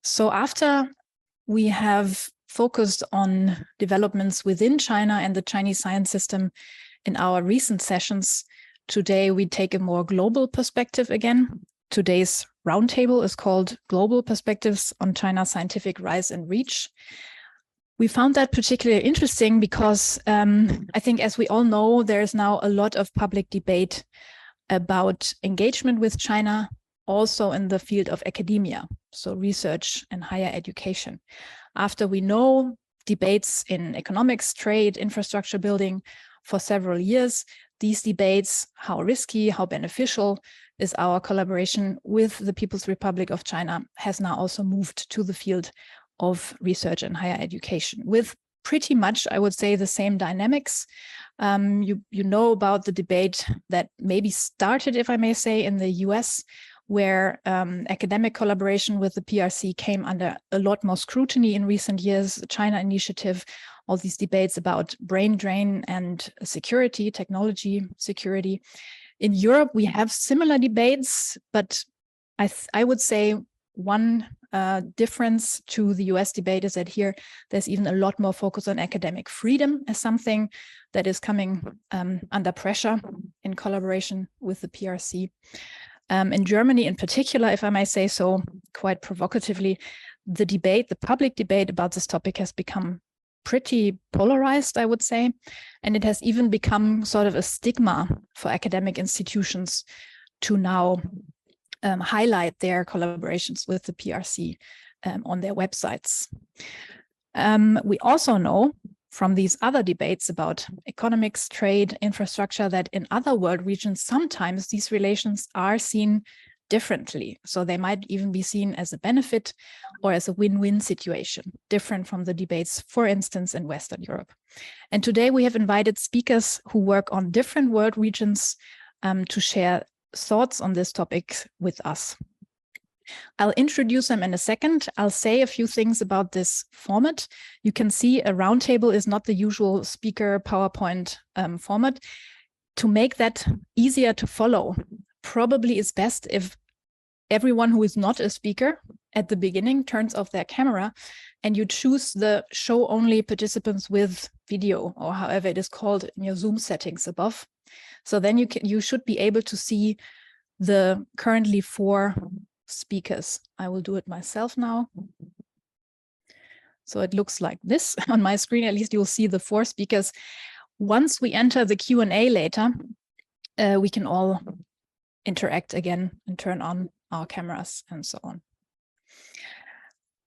So after we have focused on developments within China and the Chinese science system in our recent sessions, today we take a more global perspective again. Today's roundtable is called Global Perspectives on China's Scientific Rise and Reach. We found that particularly interesting because I think, as we all know, there's now a lot of public debate about engagement with China, also in the field of academia, so research and higher education. After we know debates in economics, trade, infrastructure building for several years, these debates, how risky, how beneficial is our collaboration with the People's Republic of China, has now also moved to the field of research and higher education with pretty much, I would say, the same dynamics. You know about the debate that maybe started, if I may say, in the US, where academic collaboration with the PRC came under a lot more scrutiny in recent years. The China Initiative, all these debates about brain drain and security, technology security. In Europe, we have similar debates, but I would say one difference to the US debate is that here there's even a lot more focus on academic freedom as something that is coming under pressure in collaboration with the PRC. In Germany in particular, if I may say so, quite provocatively, the public debate about this topic has become pretty polarized, I would say, and it has even become sort of a stigma for academic institutions to now highlight their collaborations with the PRC on their websites. We also know from these other debates about economics, trade, infrastructure, that in other world regions, sometimes these relations are seen differently. So they might even be seen as a benefit or as a win-win situation, different from the debates, for instance, in Western Europe. And today we have invited speakers who work on different world regions to share thoughts on this topic with us. I'll introduce them in a second. I'll say a few things about this format. You can see a roundtable is not the usual speaker PowerPoint format. To make that easier to follow, probably it's best if everyone who is not a speaker at the beginning turns off their camera and you choose the show only participants with video, or however it is called in your Zoom settings above. So then you should be able to see the currently 4 speakers. I will do it myself now. So it looks like this on my screen. At least you'll see the 4 speakers. Once we enter the Q&A later, we can all interact again and turn on our cameras and so on.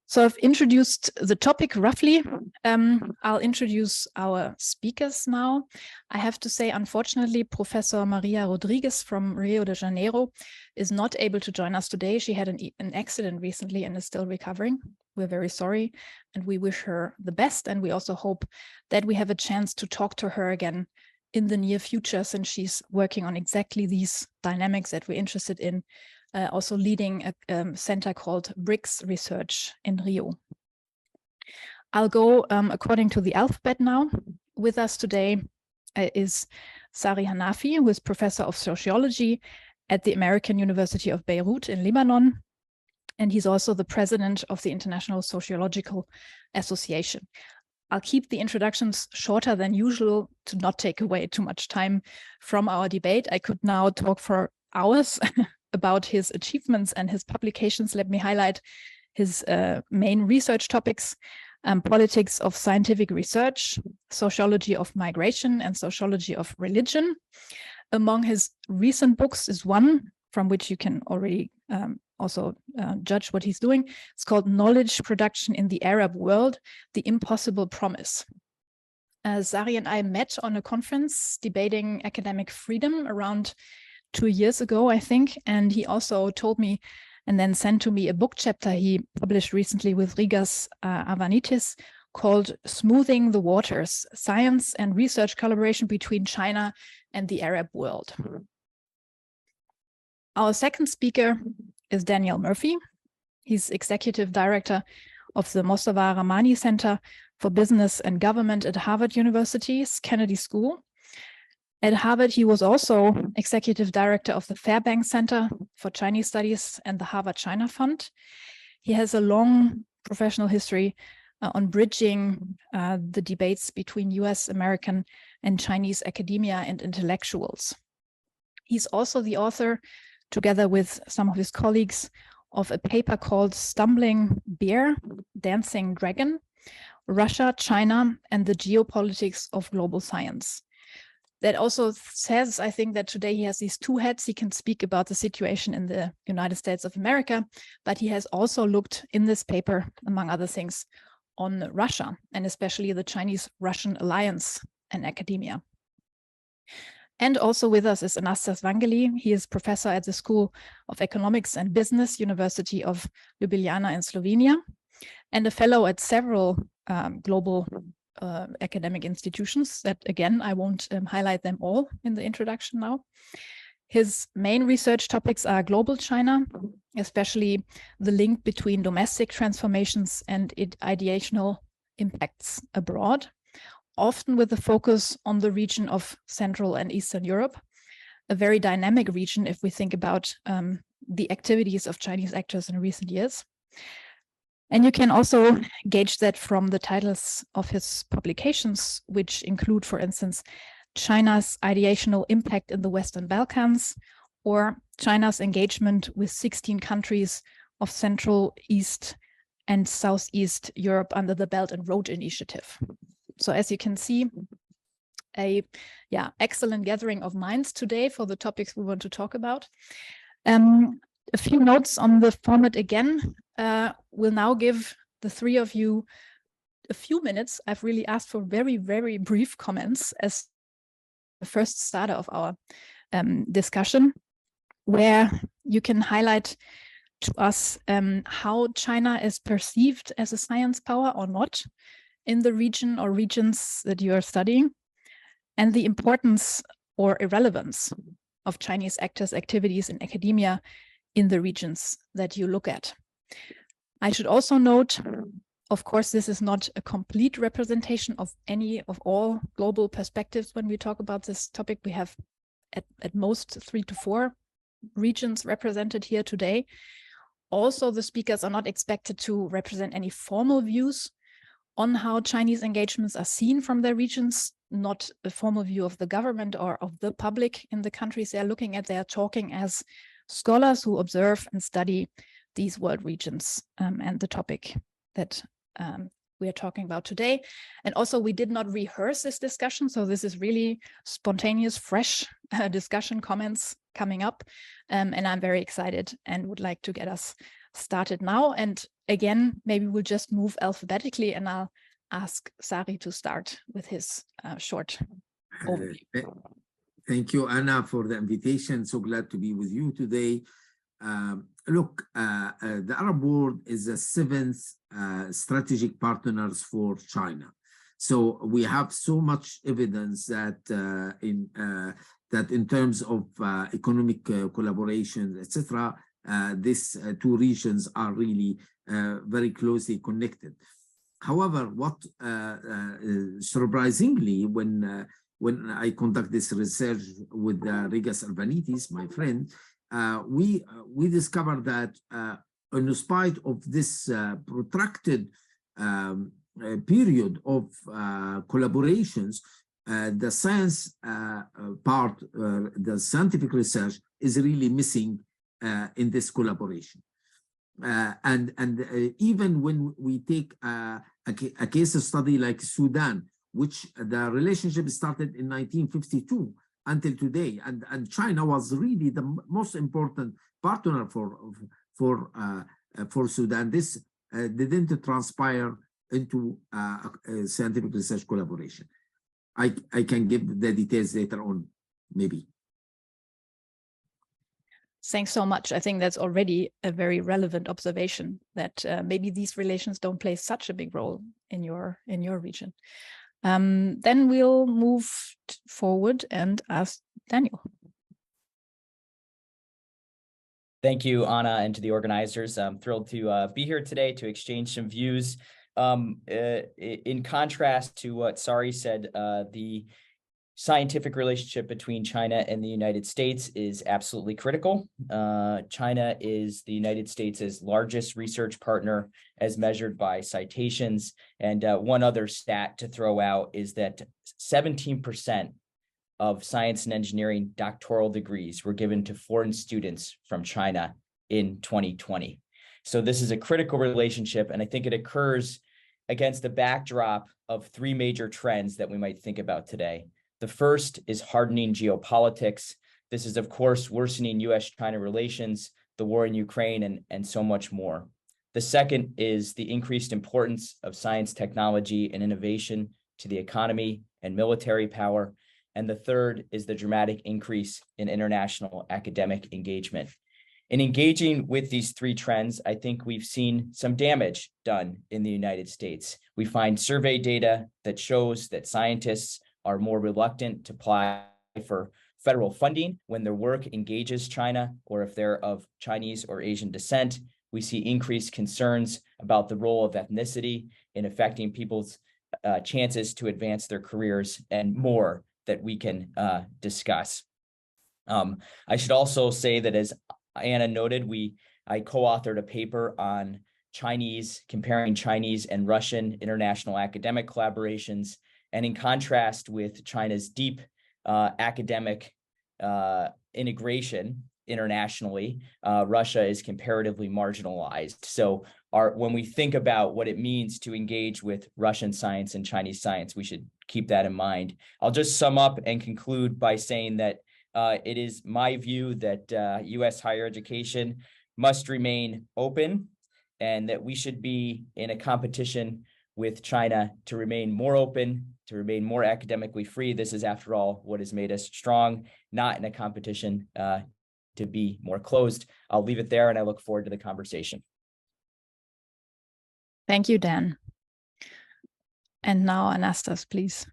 So I've introduced the topic roughly. I'll introduce our speakers now. I have to say, unfortunately, Professor Maria Rodrigues from Rio de Janeiro is not able to join us today. She had an accident recently and is still recovering. We're very sorry, and we wish her the best. And we also hope that we have a chance to talk to her again in the near future, since she's working on exactly these dynamics that we're interested in. Also leading a center called BRICS Research in Rio. I'll go according to the alphabet now. With us today is Sari Hanafi, who is professor of sociology at the American University of Beirut in Lebanon. And he's also the president of the International Sociological Association. I'll keep the introductions shorter than usual to not take away too much time from our debate. I could now talk for hours about his achievements and his publications. Let me highlight his main research topics: politics of scientific research, sociology of migration, and sociology of religion. Among his recent books is one from which you can already also judge what he's doing. It's called Knowledge Production in the Arab World, The Impossible Promise. Sari and I met on a conference debating academic freedom around 2 years ago, I think, and he also told me and then sent to me a book chapter he published recently with Rigas Avanitis called Smoothing the Waters, Science and Research Collaboration Between China and the Arab World. Our second speaker is Daniel Murphy. He's executive director of the Mostafa Rahmani Center for Business and Government at Harvard University's Kennedy School. At Harvard, he was also executive director of the Fairbanks Center for Chinese Studies and the Harvard China Fund. He has a long professional history on bridging the debates between US, American, and Chinese academia and intellectuals. He's also the author, together with some of his colleagues, of a paper called Stumbling Bear, Dancing Dragon, Russia, China, and the Geopolitics of Global Science. That also says, I think, that today he has these two hats. He can speak about the situation in the United States of America, but he has also looked in this paper, among other things, on Russia, and especially the Chinese-Russian alliance and academia. And also with us is Anastas Vangeli. He is professor at the School of Economics and Business, University of Ljubljana in Slovenia, and a fellow at several global academic institutions that, again, I won't highlight them all in the introduction now. His main research topics are global China, especially the link between domestic transformations and ideational impacts abroad, often with a focus on the region of Central and Eastern Europe, a very dynamic region if we think about the activities of Chinese actors in recent years. And you can also gauge that from the titles of his publications, which include, for instance, China's ideational impact in the Western Balkans, or China's engagement with 16 countries of Central, East, and Southeast Europe under the Belt and Road Initiative. So as you can see, excellent gathering of minds today for the topics we want to talk about. A few notes on the format again. We'll now give the three of you a few minutes. I've really asked for very, very brief comments as the first starter of our discussion, where you can highlight to us how China is perceived as a science power or not in the region or regions that you are studying, and the importance or irrelevance of Chinese actors' activities in academia in the regions that you look at. I should also note, of course, this is not a complete representation of any of all global perspectives when we talk about this topic. We have at most 3 to 4 regions represented here today. Also, the speakers are not expected to represent any formal views on how Chinese engagements are seen from their regions, not a formal view of the government or of the public in the countries they're looking at. They are talking as scholars who observe and study these world regions and the topic that we are talking about today. And also, we did not rehearse this discussion, so this is really spontaneous, fresh discussion comments coming up. And I'm very excited and would like to get us started now. And again, maybe we'll just move alphabetically, and I'll ask Sari to start with his short overview. Thank you, Anna, for the invitation. So glad to be with you today. Look, the Arab world is the 7th strategic partners for China. So we have so much evidence that in terms of economic collaboration, etc., these two regions are really very closely connected. However, what surprisingly, when I conduct this research with Rigas Albanitis, my friend, we discovered that in spite of this protracted period of collaborations, the science part, the scientific research is really missing in this collaboration. And even when we take a case study like Sudan, which the relationship started in 1952 until today, and China was really the most important partner for Sudan. This didn't transpire into a scientific research collaboration. I can give the details later on, maybe. Thanks so much. I think that's already a very relevant observation that maybe these relations don't play such a big role in your region. Then we'll move forward and ask Daniel. Thank you, Anna, and to the organizers. I'm thrilled to be here today to exchange some views. In contrast to what Sari said, the scientific relationship between China and the United States is absolutely critical. China is the United States' largest research partner as measured by citations. And one other stat to throw out is that 17% of science and engineering doctoral degrees were given to foreign students from China in 2020. So this is a critical relationship, and I think it occurs against the backdrop of three major trends that we might think about today. The first is hardening geopolitics. This is, of course, worsening US-China relations, the war in Ukraine, and so much more. The second is the increased importance of science, technology, and innovation to the economy and military power. And the third is the dramatic increase in international academic engagement. In engaging with these three trends, I think we've seen some damage done in the United States. We find survey data that shows that scientists are more reluctant to apply for federal funding when their work engages China or if they're of Chinese or Asian descent. We see increased concerns about the role of ethnicity in affecting people's chances to advance their careers, and more that we can discuss. I should also say that, as Anna noted, I co-authored a paper on comparing Chinese and Russian international academic collaborations. And in contrast with China's deep academic integration internationally, Russia is comparatively marginalized. So when we think about what it means to engage with Russian science and Chinese science, we should keep that in mind. I'll just sum up and conclude by saying that it is my view that U.S. higher education must remain open, and that we should be in a competition with China to remain more open, to remain more academically free. This is, after all, what has made us strong, not in a competition to be more closed. I'll leave it there, and I look forward to the conversation. Thank you, Dan. And now, Anastas, please.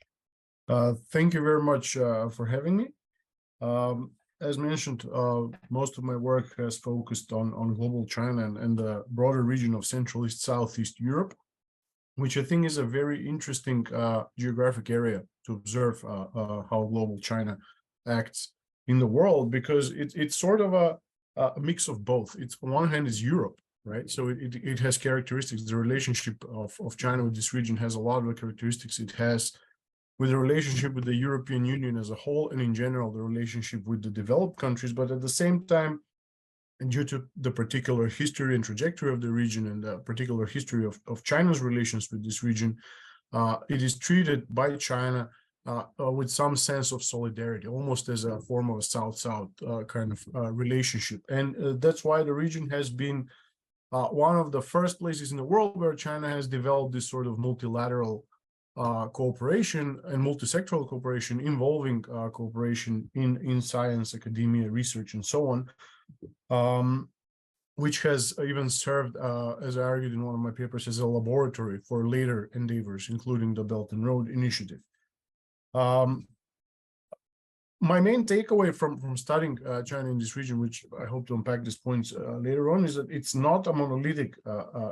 Thank you very much for having me. As mentioned, most of my work has focused on global China and the broader region of Central East Southeast Europe, which I think is a very interesting geographic area to observe how global China acts in the world, because it's sort of a mix of both. It's, on one hand, is Europe, right? So it has characteristics. The relationship of China with this region has a lot of the characteristics it has with the relationship with the European Union as a whole, and in general, the relationship with the developed countries. But at the same time, and due to the particular history and trajectory of the region and the particular history of China's relations with this region, it is treated by China with some sense of solidarity, almost as a form of a South-South kind of relationship. And that's why the region has been one of the first places in the world where China has developed this sort of multilateral cooperation and multi-sectoral cooperation involving cooperation in science, academia, research, and so on, which has even served, as I argued in one of my papers, as a laboratory for later endeavors, including the Belt and Road Initiative. My main takeaway from studying China in this region, which I hope to unpack these points later on, is that it's not a monolithic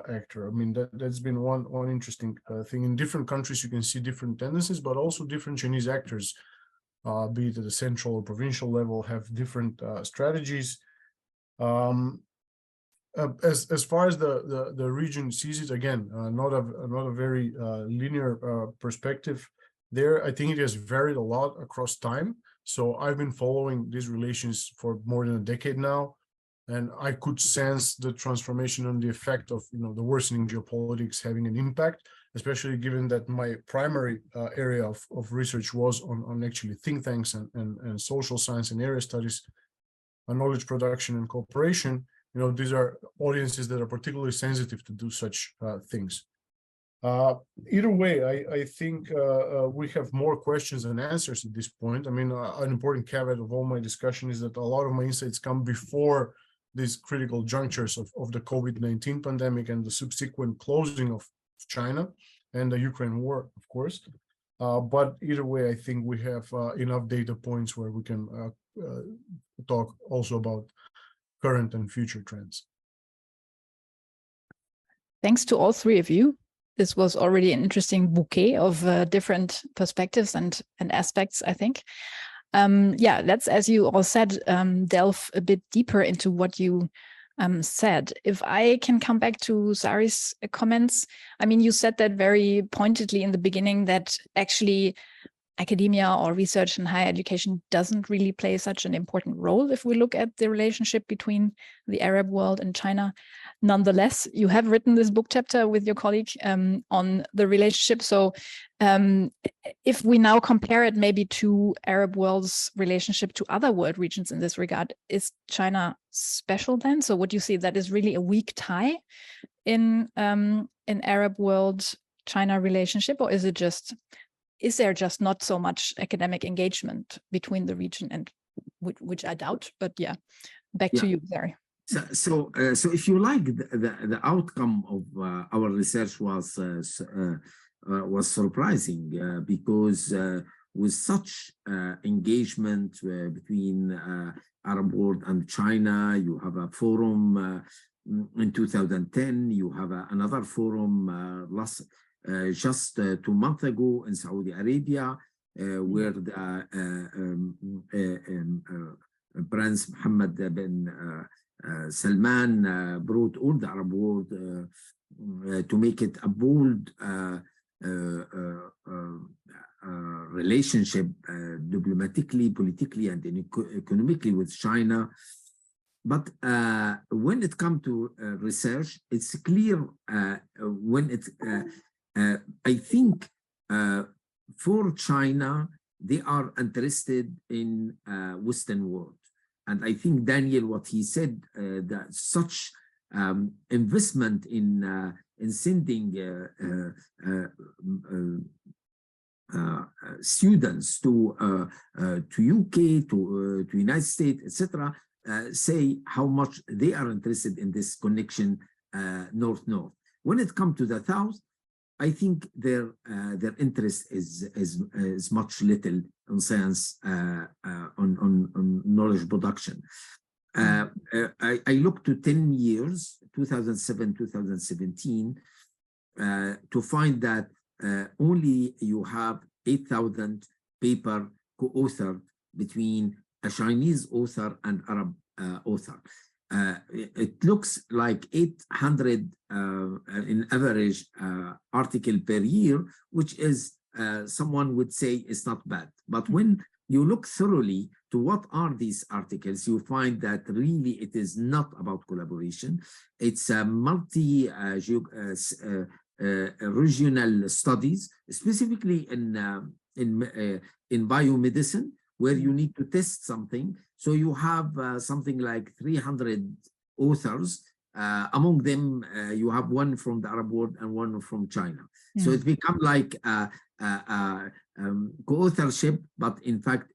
actor. I mean, that's been one interesting thing. In different countries, you can see different tendencies, but also different Chinese actors, be it at the central or provincial level, have different strategies. As far as the region sees it, again, not a very linear perspective there. I think it has varied a lot across time. So I've been following these relations for more than a decade now, and I could sense the transformation and the effect of the worsening geopolitics having an impact, especially given that my primary area of research was on actually think tanks and social science and area studies, knowledge production and cooperation. These are audiences that are particularly sensitive to do such things. Either way, I think we have more questions than answers at this point. I mean, an important caveat of all my discussion is that a lot of my insights come before these critical junctures of the COVID-19 pandemic and the subsequent closing of China and the Ukraine war, of course. But either way, I think we have enough data points where we can talk also about current and future trends. Thanks to all three of you. this was already an interesting bouquet of different perspectives and aspects, I think. Yeah, let's, as you all said, delve a bit deeper into what you said. If I can come back to Sari's comments, I mean, you said that very pointedly in the beginning that actually academia or research in higher education doesn't really play such an important role if we look at the relationship between the Arab world and China. Nonetheless, you have written this book chapter with your colleague on the relationship. So if we now compare it maybe to Arab world's relationship to other world regions in this regard, is China special then? So would you say that is really a weak tie in Arab world-China relationship, or is there just not so much academic engagement between the region, and which I doubt, but yeah, back to you, Sari. So if you like, the outcome of our research was surprising because with such engagement between Arab world and China, you have a forum in 2010, you have another forum just 2 months ago in Saudi Arabia, where the Prince Mohammed bin Salman brought all the Arab world to make it a bold relationship diplomatically, politically, and economically with China. But when it comes to research, it's clear when it I think for China, they are interested in Western world. And I think Daniel, what he said, that such investment in sending students to UK, to United States, etc., say how much they are interested in this connection north-north. When it comes to the south, I think their interest is much little on science, on knowledge production. I looked to 10 years, 2007, 2017, to find that only you have 8,000 paper co-authored between a Chinese author and Arab author. It looks like 800 in average article per year, which is someone would say is not bad. But when you look thoroughly to what are these articles, you find that really it is not about collaboration. It's a regional studies, specifically in biomedicine, where you need to test something. So you have something like 300 authors. Among them, you have one from the Arab world and one from China. So it becomes like co-authorship, but in fact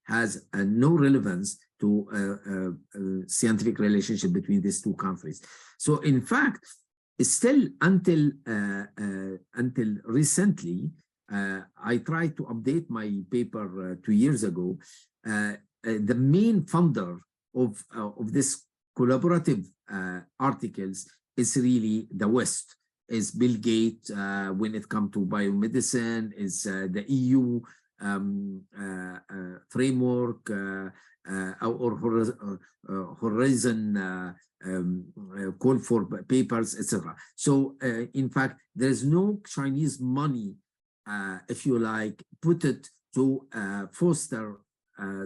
has no relevance to scientific relationship between these two countries. So in fact, still until recently, I tried to update my paper 2 years ago. The main funder of this collaborative articles is really the West, is Bill Gates when it comes to biomedicine, is the EU framework or Horizon call for papers, etc. So in fact, there is no Chinese money, if you like, put it to foster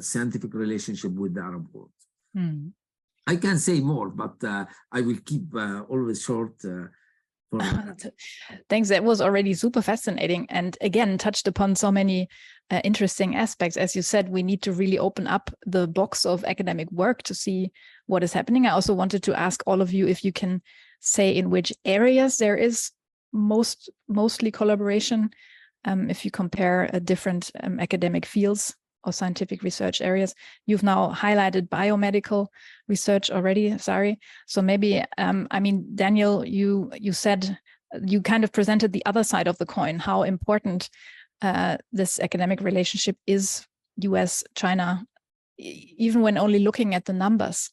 scientific relationship with the Arab world. I can say more, but I will keep always short. Thanks. That was already super fascinating, and again touched upon so many interesting aspects. As you said, we need to really open up the box of academic work to see what is happening. I also wanted to ask all of you if you can say in which areas there is mostly collaboration, if you compare different academic fields or scientific research areas. You've now highlighted biomedical research already, Sari. So maybe, I mean, Daniel, you said, you kind of presented the other side of the coin, how important this academic relationship is, US-China, even when only looking at the numbers.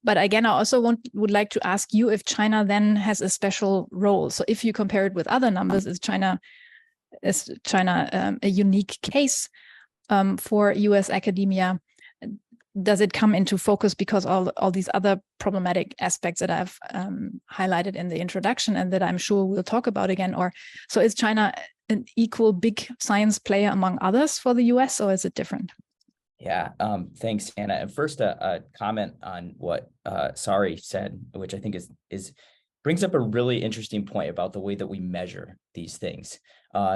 But again, I also would like to ask you if China then has a special role. So if you compare it with other numbers, is China a unique case for US academia? Does it come into focus because all these other problematic aspects that I've highlighted in the introduction and that I'm sure we'll talk about again? Or so is China an equal big science player among others for the US, or is it different? Yeah, thanks, Anna. And first, a comment on what Sari said, which I think is brings up a really interesting point about the way that we measure these things.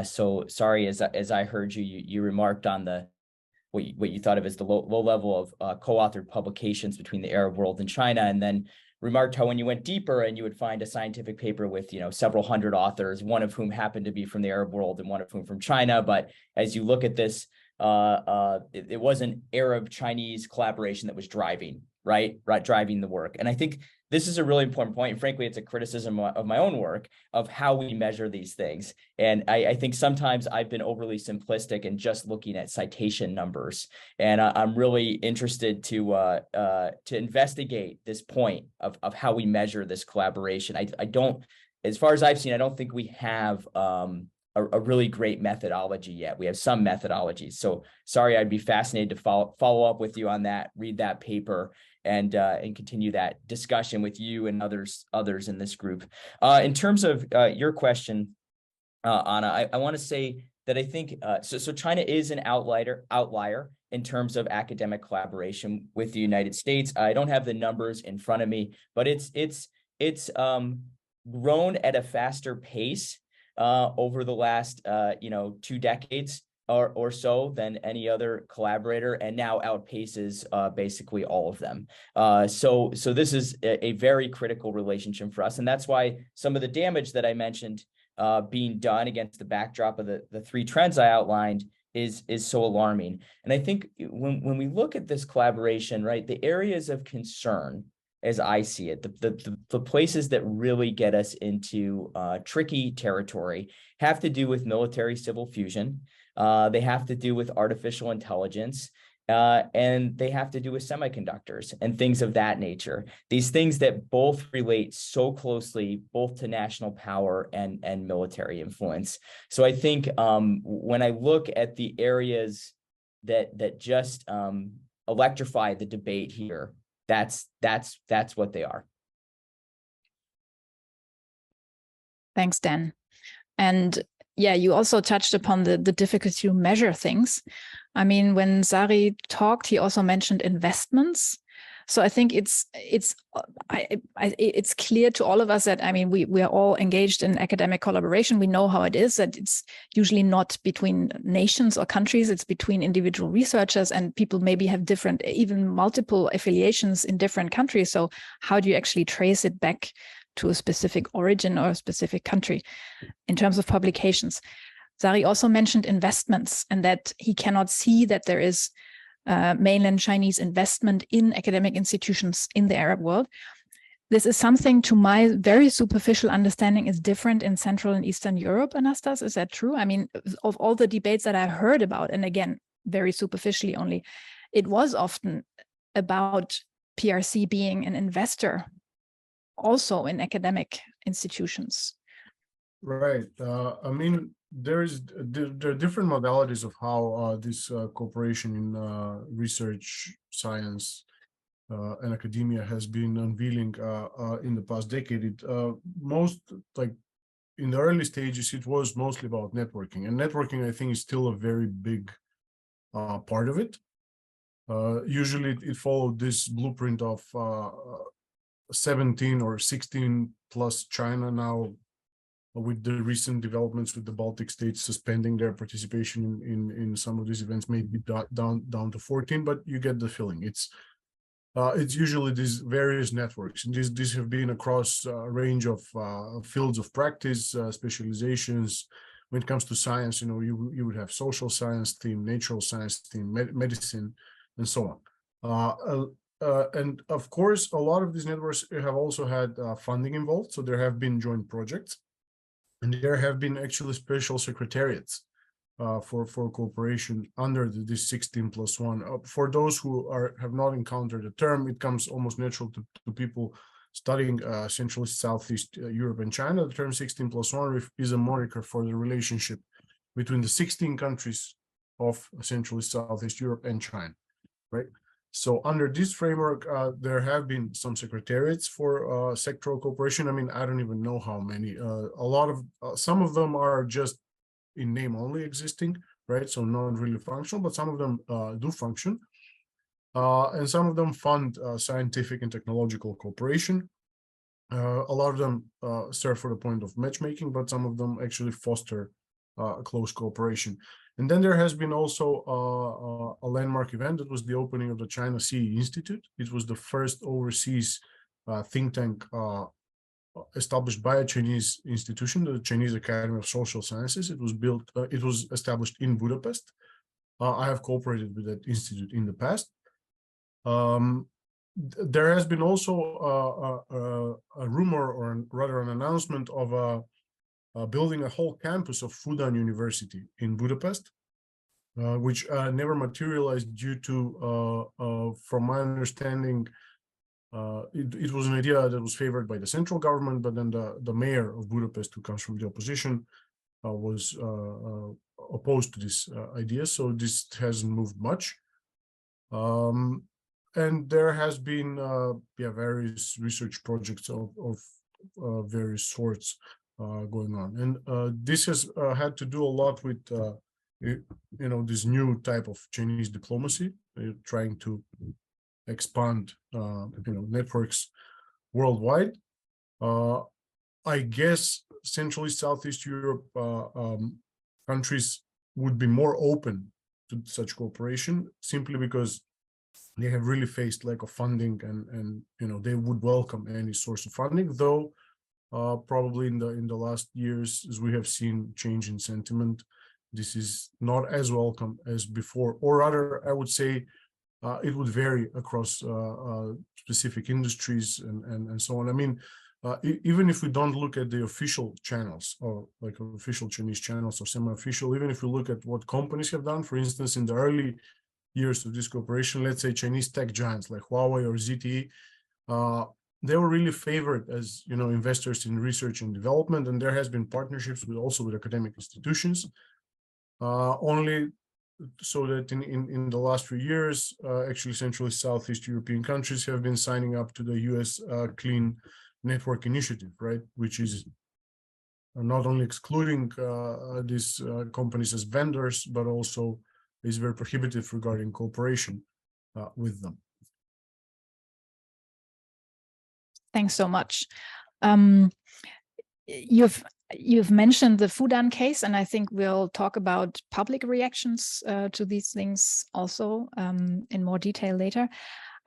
So Sari, as I heard you remarked on the what you thought of as the low level of co-authored publications between the Arab world and China, and then remarked how when you went deeper and you would find a scientific paper with several hundred authors, one of whom happened to be from the Arab world and one of whom from China. But as you look at this, it wasn't Arab-Chinese collaboration that was driving the work. And I think this is a really important point. And frankly, it's a criticism of my own work of how we measure these things. And I think sometimes I've been overly simplistic and just looking at citation numbers. And I'm really interested to investigate this point of how we measure this collaboration. I don't, as far as I've seen, I don't think we have a really great methodology yet. We have some methodologies. So Sari, I'd be fascinated to follow up with you on that, read that paper, and continue that discussion with you and others in this group. In terms of your question, Anna, I want to say that I think so China is an outlier in terms of academic collaboration with the United States. I don't have the numbers in front of me, but it's grown at a faster pace over the last 2 decades or so than any other collaborator, and now outpaces basically all of them. So this is a very critical relationship for us, and that's why some of the damage that I mentioned being done against the backdrop of the 3 trends I outlined is so alarming. And I think when we look at this collaboration, right, the areas of concern, as I see it, the places that really get us into tricky territory have to do with military-civil fusion. They have to do with artificial intelligence, and they have to do with semiconductors and things of that nature. These things that both relate so closely both to national power and military influence. So I think when I look at the areas that just electrify the debate here, that's what they are. Thanks, Dan. And yeah, you also touched upon the difficulty to measure things. I mean, when Sari talked, he also mentioned investments. So I think it's clear to all of us that, I mean, we are all engaged in academic collaboration. We know how it is, that it's usually not between nations or countries, it's between individual researchers, and people maybe have different, even multiple affiliations in different countries. So how do you actually trace it back to a specific origin or a specific country in terms of publications? Sari also mentioned investments, and that he cannot see that there is mainland Chinese investment in academic institutions in the Arab world. This is something, to my very superficial understanding, is different in Central and Eastern Europe, Anastas. Is that true? I mean, of all the debates that I heard about, and again, very superficially only, it was often about PRC being an investor also in academic institutions. Right. I mean, there are different modalities of how this cooperation in research, science, and academia has been unveiling in the past decade. Most, like in the early stages, it was mostly about networking, and networking, I think, is still a very big part of it. Usually, it followed this blueprint of 17 or 16 plus China now, with the recent developments with the Baltic states suspending their participation in some of these events, maybe down to 14, but you get the feeling. It's usually these various networks, and these have been across a range of fields of practice, specializations. When it comes to science, you would have social science team, natural science team, medicine, and so on. And of course, a lot of these networks have also had funding involved. So there have been joint projects, and there have been actually special secretariats for cooperation under this 16+1. For those who have not encountered the term, it comes almost natural to people studying Central East, Southeast Europe and China. The term 16+1 is a moniker for the relationship between the 16 countries of Central East, Southeast Europe and China, right? So under this framework, there have been some secretariats for sectoral cooperation. I mean, I don't even know how many. Some of them are just in name only existing, right? So not really functional, but some of them do function. And some of them fund scientific and technological cooperation. A lot of them serve for the point of matchmaking, but some of them actually foster close cooperation. And then there has been also a landmark event that was the opening of the China Sea Institute. It was the first overseas think tank established by a Chinese institution, the Chinese Academy of Social Sciences. It was established in Budapest. I have cooperated with that institute in the past. There has been also a rumor, or rather an announcement of building a whole campus of Fudan University in Budapest, which never materialized due to, from my understanding, it was an idea that was favored by the central government, but then the mayor of Budapest, who comes from the opposition, was opposed to this idea. So this hasn't moved much. And there has been various research projects of various sorts going on. And this has had to do a lot with, this new type of Chinese diplomacy, trying to expand, networks worldwide. I guess Central East, Southeast Europe countries would be more open to such cooperation, simply because they have really faced lack of funding, and they would welcome any source of funding, though probably in the last years, as we have seen change in sentiment, this is not as welcome as before, or rather, I would say it would vary across specific industries and so on. I mean, even if we don't look at the official channels, or like official Chinese channels or semi-official, even if we look at what companies have done, for instance, in the early years of this cooperation, let's say Chinese tech giants like Huawei or ZTE, they were really favored as investors in research and development, and there has been partnerships also with academic institutions. Only so that in the last few years, actually Central and Southeast European countries have been signing up to the US Clean Network Initiative, right, which is not only excluding these companies as vendors, but also is very prohibitive regarding cooperation with them. Thanks so much. You've mentioned the Fudan case, and I think we'll talk about public reactions to these things also in more detail later.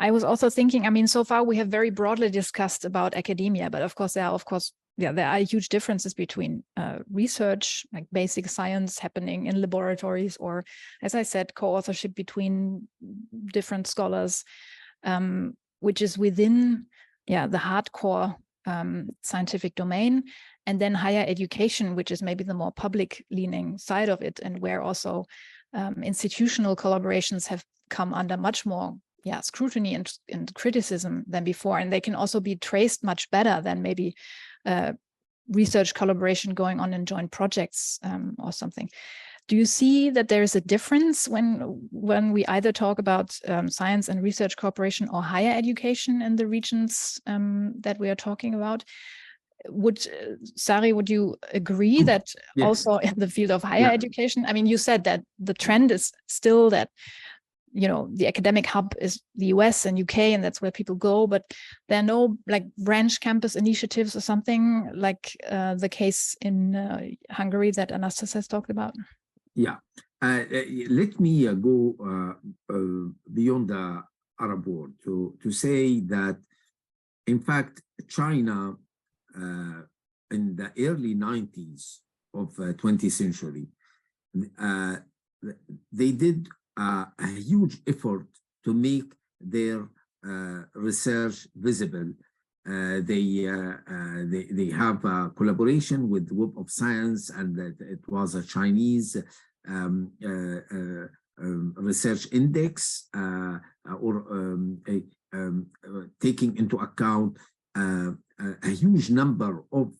I was also thinking, I mean, so far we have very broadly discussed about academia, but of course there are huge differences between research, like basic science happening in laboratories, or, as I said, co-authorship between different scholars, which is within the hardcore scientific domain, and then higher education, which is maybe the more public-leaning side of it, and where also institutional collaborations have come under much more scrutiny and criticism than before, and they can also be traced much better than maybe research collaboration going on in joint projects or something. Do you see that there is a difference when we either talk about science and research cooperation or higher education in the regions that we are talking about? Sari, would you agree that also in the field of higher education, I mean, you said that the trend is still that the academic hub is the US and UK, and that's where people go, but there are no like branch campus initiatives or something like the case in Hungary that Anastas has talked about? Let me go beyond the Arab world to say that, in fact, China in the early 90s of 20th century, they did a huge effort to make their research visible. They have a collaboration with Web of Science, and that it was a Chinese research index taking into account a huge number of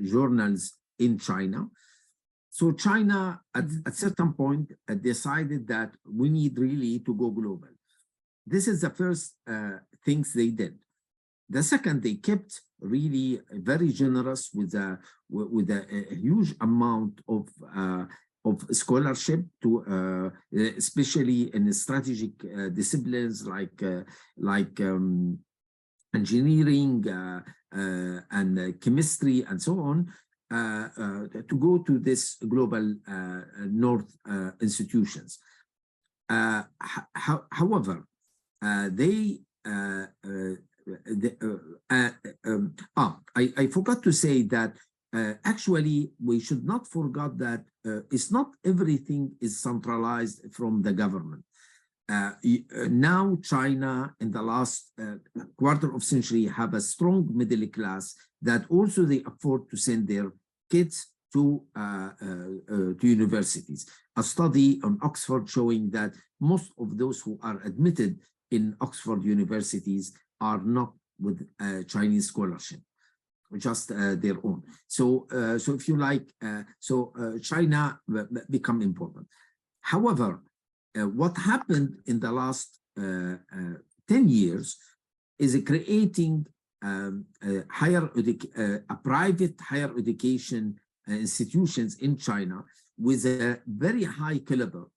journals in China. So China, at a certain point, decided that we need really to go global. This is the first things they did. The second, they kept really very generous with a huge amount of scholarship to especially in strategic disciplines like engineering and chemistry and so on, to go to this global North institutions. However, I forgot to say that actually we should not forget that it's not everything is centralized from the government. Now China in the last quarter of century have a strong middle class that also they afford to send their kids to universities. A study on Oxford showing that most of those who are admitted in Oxford universities are not with Chinese scholarship, just their own. So if you like, China become important. However, what happened in the last 10 years is creating a private higher education institutions in China with a very high caliber.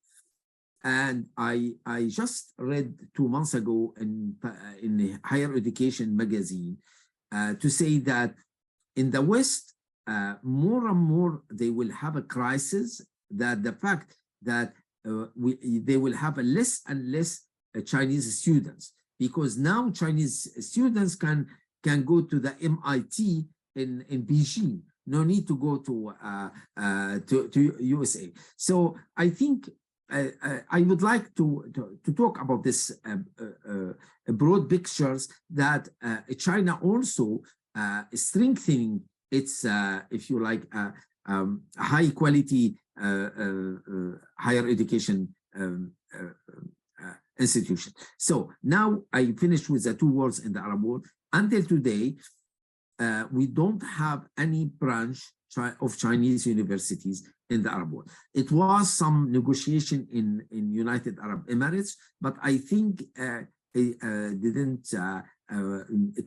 And I just read 2 months ago in the Higher Education magazine to say that in the West, more and more they will have a crisis, that the fact that they will have a less and less Chinese students, because now Chinese students can go to the MIT in Beijing, no need to go to USA. So I think I would like to talk about this broad pictures that China also is strengthening its, if you like, high quality higher education institution. So now I finished with the 2 words in the Arab world. Until today, we don't have any branch of Chinese universities in the Arab world. It was some negotiation in United Arab Emirates, but I think it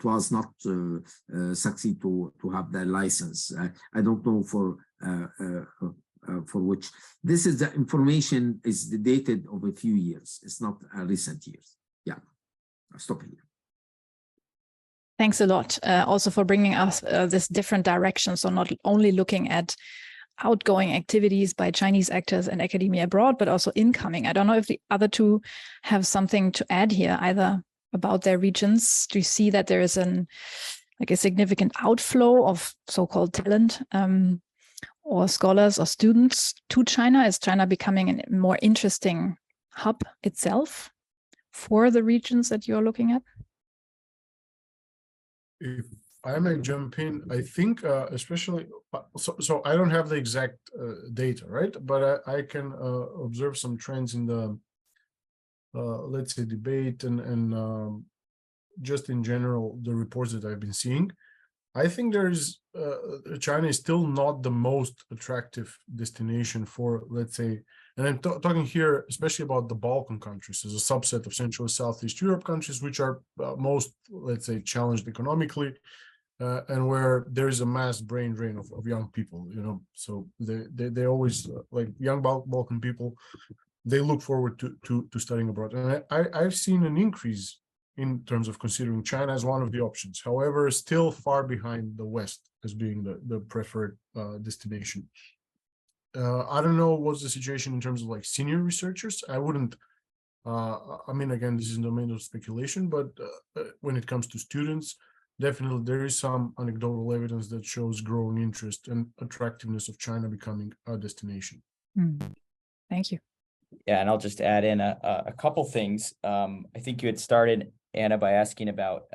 was not succeed to have the license. I don't know for which. This is the information is dated of a few years. It's not recent years. Yeah, I'll stop here. Thanks a lot also for bringing us this different direction. So not only looking at outgoing activities by Chinese actors and academia abroad, but also incoming. I don't know if the other two have something to add here, either about their regions. Do you see that there is a significant outflow of so-called talent or scholars or students to China? Is China becoming a more interesting hub itself for the regions that you're looking at? If I may jump in, I think especially, so I don't have the exact data, right? But I can observe some trends in the, let's say, debate and just in general, the reports that I've been seeing. I think there's, China is still not the most attractive destination for, let's say, and I'm talking here especially about the Balkan countries as a subset of Central and Southeast Europe countries, which are most, let's say, challenged economically, and where there is a mass brain drain of young people, you know. So they always, like young Balkan people, they look forward to studying abroad. And I've seen an increase in terms of considering China as one of the options. However, still far behind the West as being the preferred destination. I don't know what's the situation in terms of like senior researchers. I wouldn't, I mean, again, this is in the domain of speculation, but when it comes to students, definitely there is some anecdotal evidence that shows growing interest and attractiveness of China becoming a destination. Thank you. Yeah, and I'll just add in a couple things. I think you had started, Anna, by asking about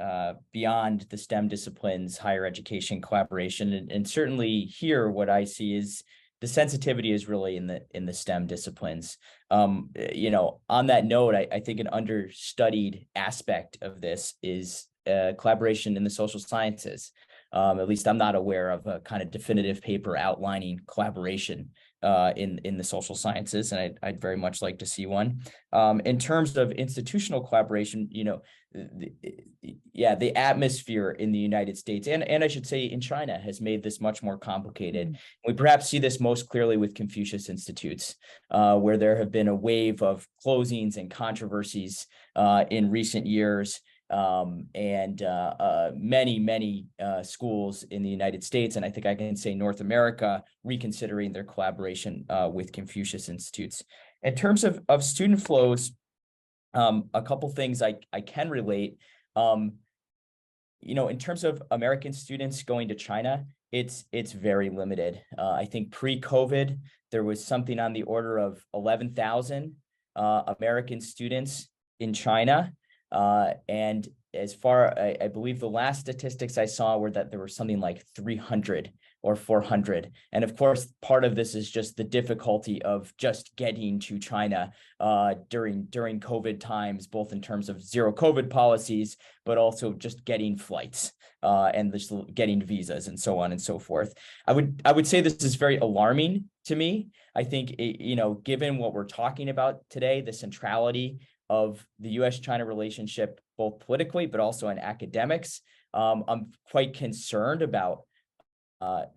beyond the STEM disciplines, higher education collaboration. And certainly here, what I see is the sensitivity is really in the STEM disciplines. You know, on that note, I think an understudied aspect of this is collaboration in the social sciences. At least I'm not aware of a kind of definitive paper outlining collaboration in the social sciences, and I'd very much like to see one. In terms of institutional collaboration, you know, the atmosphere in the United States and I should say in China has made this much more complicated. We perhaps see this most clearly with Confucius Institutes, where there have been a wave of closings and controversies in recent years. Many schools in the United States, and I think I can say North America, reconsidering their collaboration with Confucius Institutes. In terms of student flows, a couple things I can relate. You know, in terms of American students going to China, it's very limited. I think pre-COVID, there was something on the order of 11,000 American students in China. And as far, I believe the last statistics I saw were that there were something like 300 or 400. And of course, part of this is just the difficulty of just getting to China during COVID times, both in terms of zero COVID policies, but also just getting flights and just getting visas and so on and so forth. I would say this is very alarming to me. I think, you know, given what we're talking about today, the centrality of the U.S.-China relationship, both politically, but also in academics, I'm quite concerned about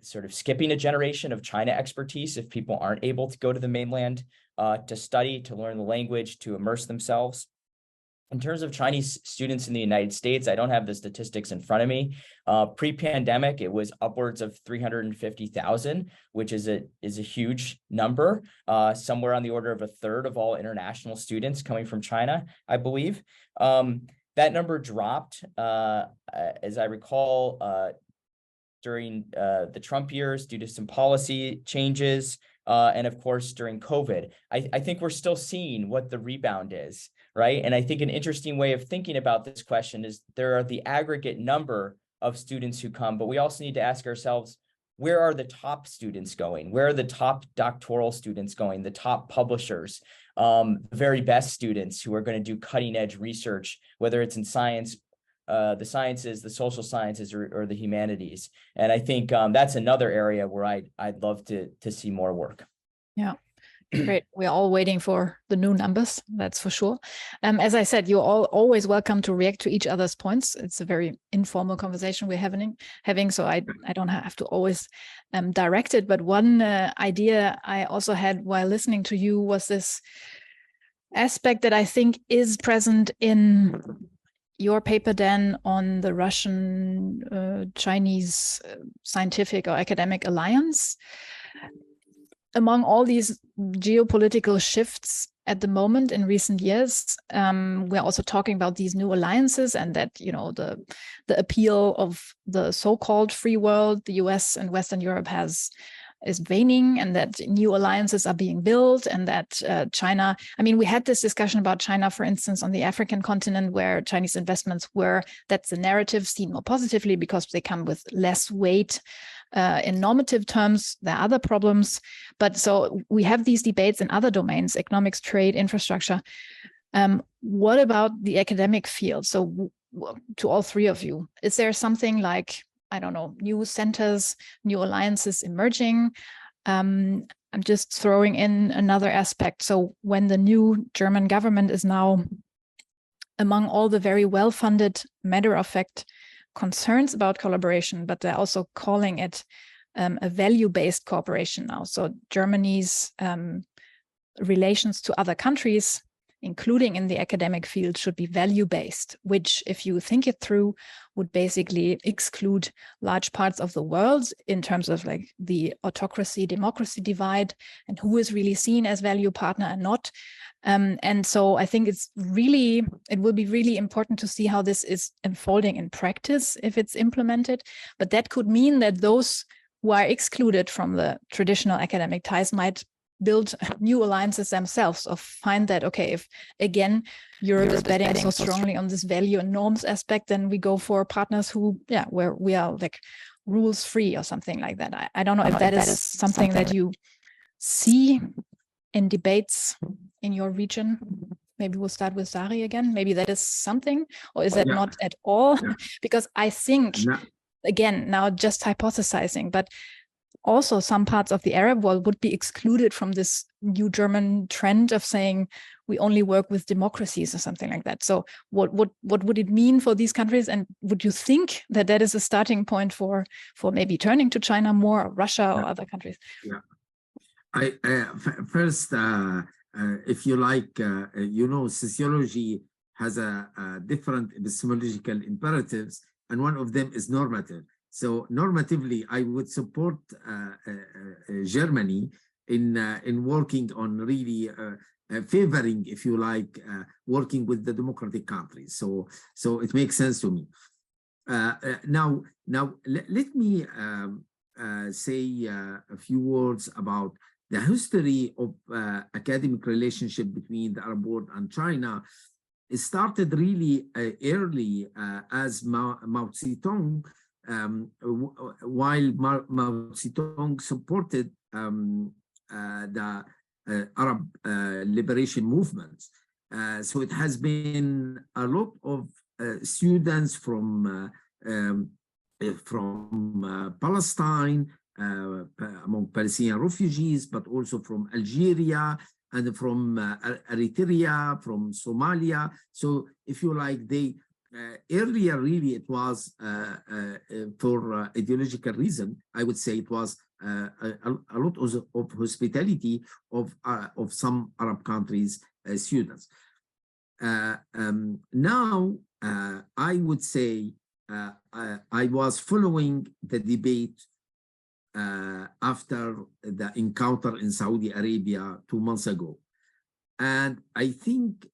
sort of skipping a generation of China expertise if people aren't able to go to the mainland to study, to learn the language, to immerse themselves. In terms of Chinese students in the United States, I don't have the statistics in front of me. Pre-pandemic, it was upwards of 350,000, which is a huge number, somewhere on the order of a third of all international students coming from China, I believe. That number dropped, as I recall, during the Trump years due to some policy changes, and of course during COVID. I think we're still seeing what the rebound is, right? And I think an interesting way of thinking about this question is there are the aggregate number of students who come, but we also need to ask ourselves, where are the top students going? Where are the top doctoral students going? The top publishers, the very best students who are going to do cutting edge research, whether it's in science, the sciences, the social sciences, or the humanities. And I think that's another area where I'd love to see more work. Yeah, great. We're all waiting for the new numbers, that's for sure. As I said, you're all always welcome to react to each other's points. It's a very informal conversation we're having, so I don't have to always direct it. But one idea I also had while listening to you was this aspect that I think is present in your paper, Dan, on the Russian-Chinese scientific or academic alliance. Among all these geopolitical shifts at the moment in recent years, we're also talking about these new alliances and that, you know, the appeal of the so-called free world, the US and Western Europe is waning, and that new alliances are being built, and that China, I mean, we had this discussion about China, for instance, on the African continent, where Chinese investments that's the narrative seen more positively because they come with less weight in normative terms. There are other problems. But so we have these debates in other domains, economics, trade, infrastructure. What about the academic field? So to all three of you, is there something like, I don't know, new centers, new alliances emerging? I'm just throwing in another aspect. So when the new German government is now among all the very well-funded matter-of-fact concerns about collaboration, but they're also calling it a value-based cooperation now. So Germany's relations to other countries, including in the academic field, should be value-based, which, if you think it through, would basically exclude large parts of the world in terms of like the autocracy-democracy divide and who is really seen as value partner and not. And so I think it will be really important to see how this is unfolding in practice if it's implemented. But that could mean that those who are excluded from the traditional academic ties might build new alliances themselves, or find that, okay, if again Europe is betting so strongly on this value and norms aspect, then we go for partners who, where we are like rules free or something like that. I don't know if that is something that you see in debates in your region. Maybe we'll start with Sari again. Maybe that is something, or is that not at all? Because I think, again, now just hypothesizing, but also some parts of the Arab world would be excluded from this new German trend of saying we only work with democracies or something like that. So what would it mean for these countries? And would you think that that is a starting point for maybe turning to China more, or Russia or other countries? First, if you like, sociology has a different epistemological imperatives, and one of them is normative. So normatively, I would support Germany in working on really favoring, if you like, working with the democratic countries. So it makes sense to me. Now let me say a few words about the history of academic relationship between the Arab world and China. It started really early as Mao Zedong. While Mao Zedong supported the Arab liberation movements. So it has been a lot of students from Palestine, among Palestinian refugees, but also from Algeria and from Eritrea, from Somalia. So if you like, they earlier, really, it was for ideological reason. I would say it was a lot of hospitality of some Arab countries' students. Now, I would say I was following the debate after the encounter in Saudi Arabia 2 months ago, and I think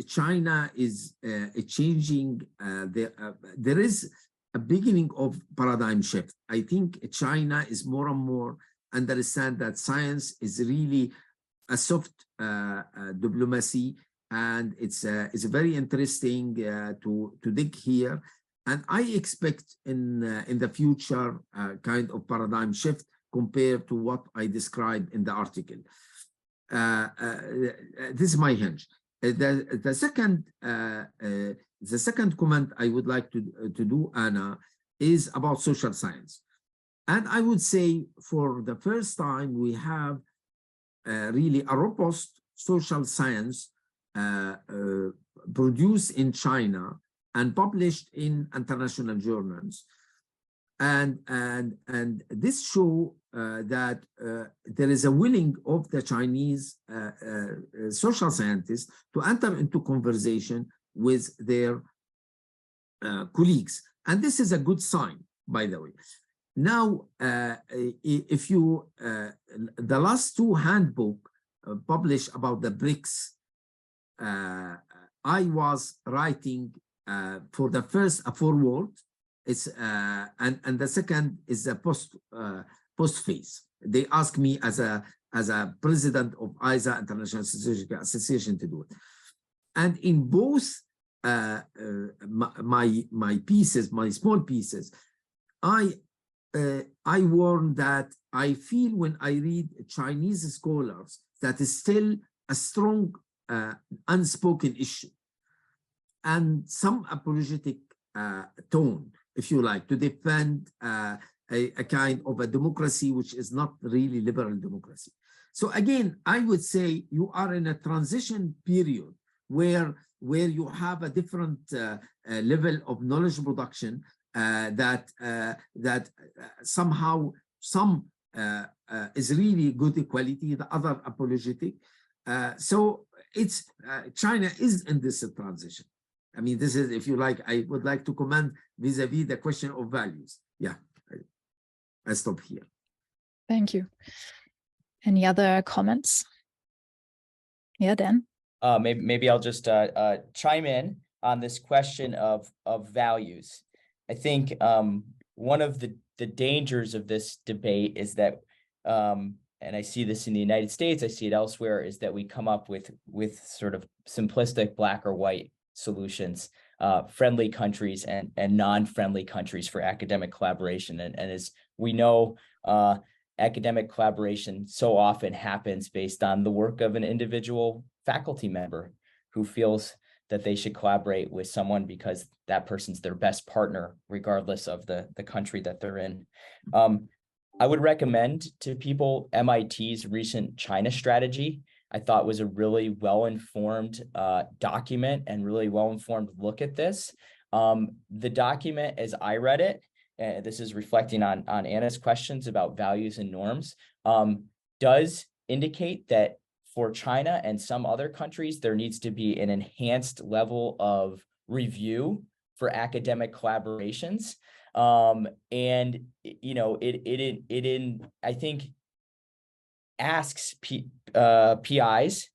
China is changing. There is a beginning of paradigm shift. I think China is more and more understand that science is really a soft diplomacy, and it's very interesting to dig here. And I expect in the future kind of paradigm shift compared to what I described in the article. This is my hunch. The second comment I would like to do, Anna, is about social science. And I would say for the first time, we have really a robust social science produced in China and published in international journals. And this show that there is a willing of the Chinese social scientists to enter into conversation with their colleagues. And this is a good sign, by the way. Now, if you, the last 2 handbooks published about the BRICS, I was writing for the first a foreword. It's and the second is a post phase. They asked me as a president of ISA International Association to do it, and in both my pieces, my small pieces, I warn that I feel when I read Chinese scholars that is still a strong unspoken issue and some apologetic tone, if you like, to defend a kind of a democracy which is not really liberal democracy. So again, I would say you are in a transition period where you have a different level of knowledge production that somehow some is really good quality, the other apologetic. So it's China is in this transition. I mean, this is, if you like, I would like to comment vis-a-vis the question of values. Yeah, I stop here. Thank you. Any other comments? Yeah, Dan? Maybe I'll just chime in on this question of values. I think one of the dangers of this debate is that, and I see this in the United States, I see it elsewhere, is that we come up with sort of simplistic black or white solutions. friendly countries and non-friendly countries for academic collaboration. And as we know, academic collaboration so often happens based on the work of an individual faculty member who feels that they should collaborate with someone because that person's their best partner, regardless of the country that they're in. I would recommend to people MIT's recent China strategy. I thought was a really well-informed document and really well-informed look at this. The document, as I read it, this is reflecting on Anna's questions about values and norms, does indicate that for China and some other countries, there needs to be an enhanced level of review for academic collaborations. And, you know, it I think, asks PIs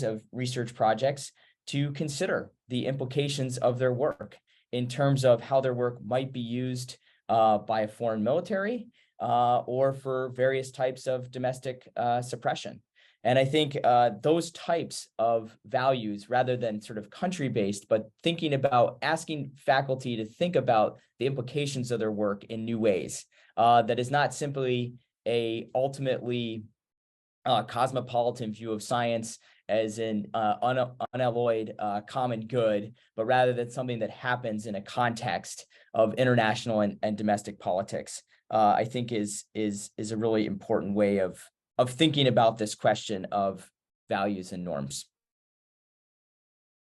of research projects to consider the implications of their work in terms of how their work might be used by a foreign military or for various types of domestic suppression. And I think those types of values, rather than sort of country-based, but thinking about asking faculty to think about the implications of their work in new ways, that is not simply a ultimately cosmopolitan view of science as an unalloyed common good, but rather than something that happens in a context of international and domestic politics, I think is a really important way of thinking about this question of values and norms.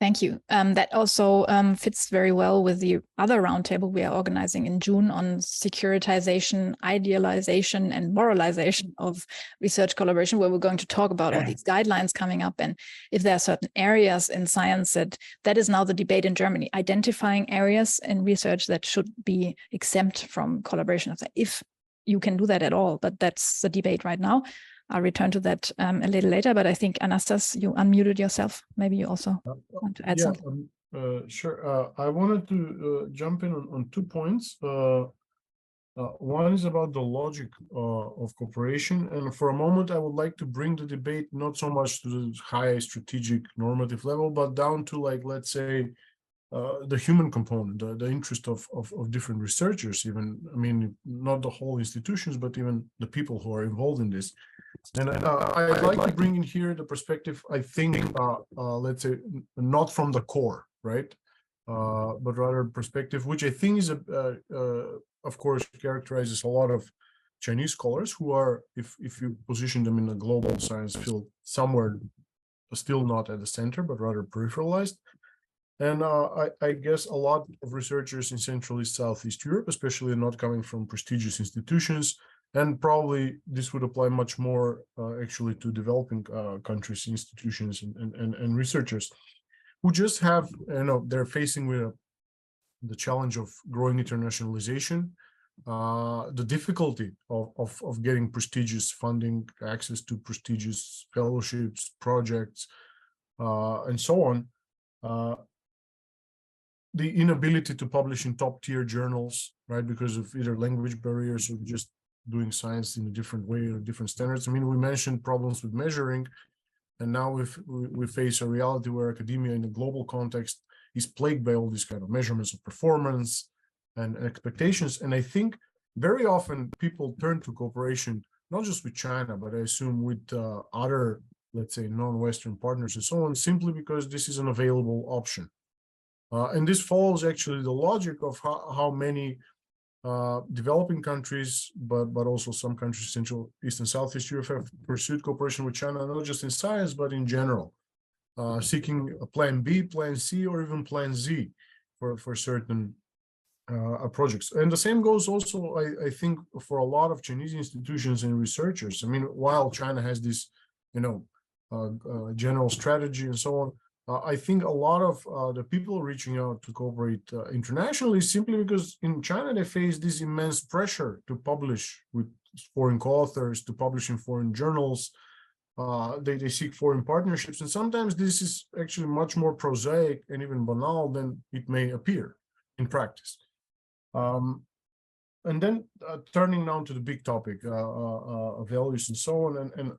Thank you. That also fits very well with the other roundtable we are organizing in June on securitization, idealization, and moralization of research collaboration, where we're going to talk about all these guidelines coming up. And if there are certain areas in science that is now the debate in Germany, identifying areas in research that should be exempt from collaboration, if you can do that at all. But that's the debate right now. I'll return to that a little later, but I think, Anastas, you unmuted yourself. Maybe you also want to add something. Sure. I wanted to jump in on 2 points. One is about the logic of cooperation. And for a moment, I would like to bring the debate not so much to the high strategic normative level, but down to, like, let's say, the human component, the interest of different researchers, even, I mean, not the whole institutions, but even the people who are involved in this. And I'd like to bring in here the perspective, I think, let's say, not from the core, right? But rather perspective, which I think is, of course, characterizes a lot of Chinese scholars who are, if you position them in a global science field, somewhere still not at the center, but rather peripheralized. And I guess a lot of researchers in Central East Southeast Europe, especially not coming from prestigious institutions, and probably this would apply much more actually to developing countries, institutions, and researchers who just have, they're facing with the challenge of growing internationalization, the difficulty of getting prestigious funding, access to prestigious fellowships, projects, and so on. The inability to publish in top-tier journals, right, because of either language barriers or just doing science in a different way or different standards. I mean, we mentioned problems with measuring, and now we face a reality where academia in a global context is plagued by all these kind of measurements of performance and expectations. And I think very often people turn to cooperation, not just with China, but I assume with other, let's say, non-Western partners and so on, simply because this is an available option. And this follows actually the logic of how many developing countries, but also some countries, Central, East, and Southeast Europe, have pursued cooperation with China, not just in science, but in general, seeking a plan B, plan C, or even plan Z for certain projects. And the same goes also, I think, for a lot of Chinese institutions and researchers. I mean, while China has this, general strategy and so on, I think a lot of the people reaching out to cooperate internationally simply because in China they face this immense pressure to publish with foreign co-authors, to publish in foreign journals. They seek foreign partnerships, and sometimes this is actually much more prosaic and even banal than it may appear in practice. And then turning now to the big topic, values and so on, and